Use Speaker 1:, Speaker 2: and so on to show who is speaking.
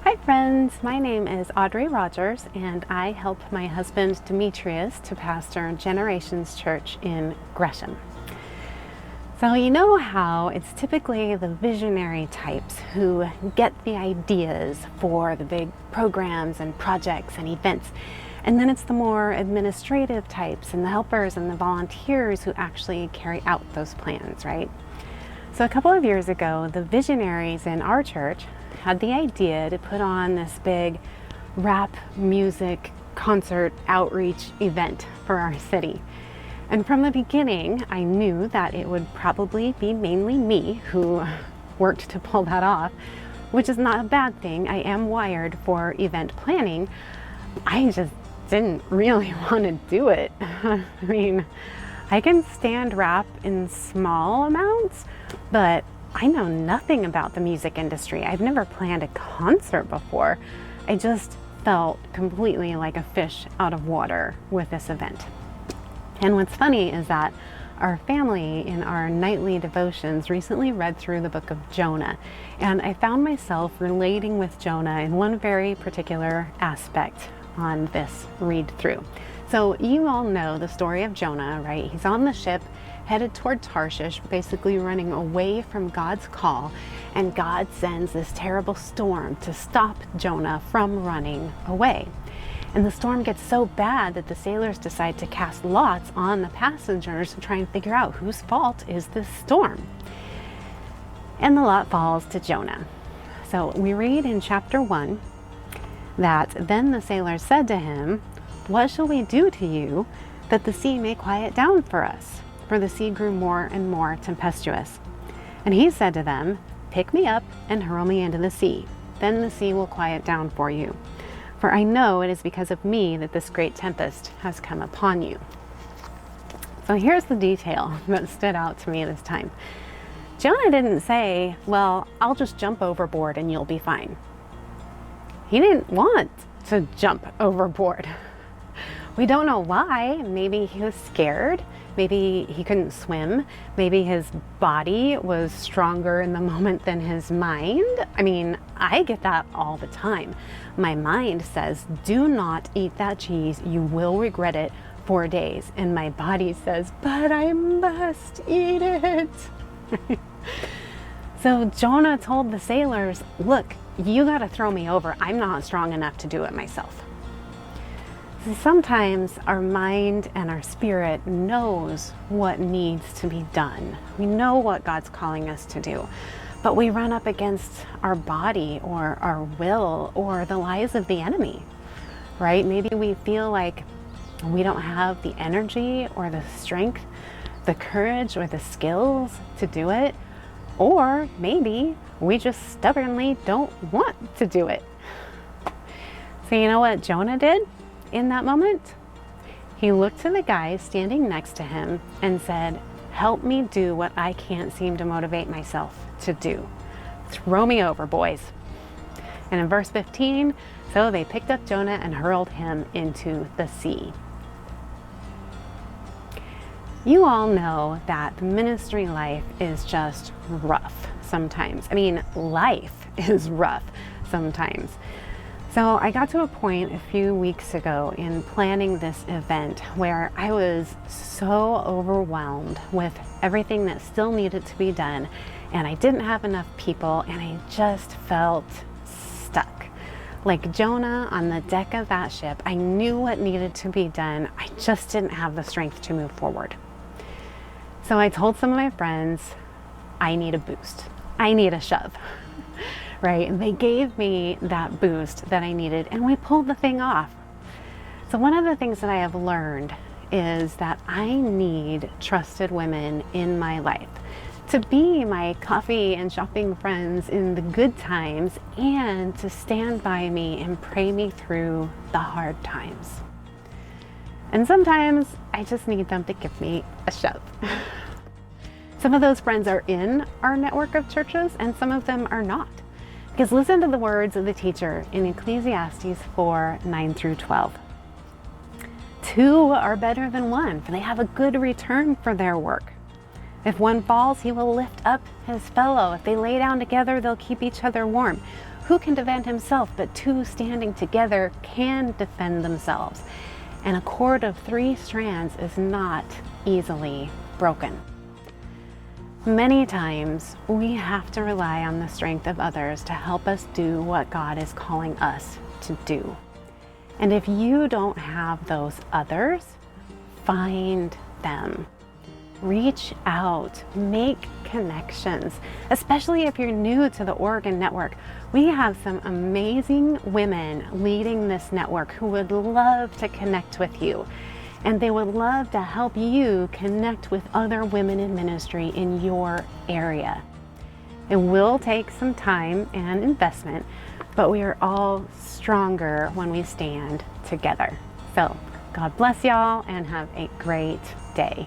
Speaker 1: Hi friends, my name is Audrey Rogers and I help my husband Demetrius to pastor Generations Church in Gresham. So you know how it's typically the visionary types who get the ideas for the big programs and projects and events, and then it's the more administrative types and the helpers and the volunteers who actually carry out those plans, right? So a couple of years ago, the visionaries in our church had the idea to put on this big rap music concert outreach event for our city. And from the beginning, I knew that it would probably be mainly me who worked to pull that off, which is not a bad thing. I am wired for event planning. I just didn't really want to do it. I mean, I can stand rap in small amounts, but I know nothing about the music industry. I've never planned a concert before. I just felt completely like a fish out of water with this event. And what's funny is that our family in our nightly devotions recently read through the book of Jonah, and I found myself relating with Jonah in one very particular aspect on this read through. So you all know the story of Jonah, right? He's on the ship headed toward Tarshish, basically running away from God's call, and God sends this terrible storm to stop Jonah from running away. And the storm gets so bad that the sailors decide to cast lots on the passengers to try and figure out whose fault is this storm. And the lot falls to Jonah. So we read in chapter 1 that then the sailors said to him, "What shall we do to you that the sea may quiet down for us?" For the sea grew more and more tempestuous. And he said to them, "Pick me up and hurl me into the sea. Then the sea will quiet down for you. For I know it is because of me that this great tempest has come upon you." So here's the detail that stood out to me this time. Jonah didn't say, "Well, I'll just jump overboard and you'll be fine." He didn't want to jump overboard. We don't know why. Maybe he was scared. Maybe he couldn't swim. Maybe his body was stronger in the moment than his mind. I mean, I get that all the time. My mind says, "Do not eat that cheese. You will regret it for days." And my body says, "But I must eat it." So Jonah told the sailors, "Look, you got to throw me over. I'm not strong enough to do it myself." Sometimes our mind and our spirit knows what needs to be done. We know what God's calling us to do, but we run up against our body or our will or the lies of the enemy, right? Maybe we feel like we don't have the energy or the strength, the courage or the skills to do it, or maybe we just stubbornly don't want to do it. So you know what Jonah did? In that moment, he looked to the guy standing next to him and said, "Help me do what I can't seem to motivate myself to do. Throw me over, boys." And in verse 15, so they picked up Jonah and hurled him into the sea. You all know that ministry life is just rough sometimes. I mean, life is rough sometimes. So I got to a point a few weeks ago in planning this event where I was so overwhelmed with everything that still needed to be done, and I didn't have enough people, and I just felt stuck. Like Jonah on the deck of that ship, I knew what needed to be done. I just didn't have the strength to move forward. So I told some of my friends, I need a boost. I need a shove. Right? And they gave me that boost that I needed, and we pulled the thing off. So one of the things that I have learned is that I need trusted women in my life to be my coffee and shopping friends in the good times and to stand by me and pray me through the hard times. And sometimes I just need them to give me a shove. Some of those friends are in our network of churches and some of them are not. Because listen to the words of the teacher in Ecclesiastes 4:9-12. "Two are better than one, for they have a good return for their work. If one falls, he will lift up his fellow. If they lay down together, they'll keep each other warm. who can defend himself? But two standing together can defend themselves. And a cord of 3 strands is not easily broken. Many times we have to rely on the strength of others to help us do what God is calling us to do. And if you don't have those others, find them. Reach out, make connections, especially if you're new to the Oregon network. We have some amazing women leading this network who would love to connect with you. And they would love to help you connect with other women in ministry in your area. It will take some time and investment, but we are all stronger when we stand together. So God bless y'all and have a great day.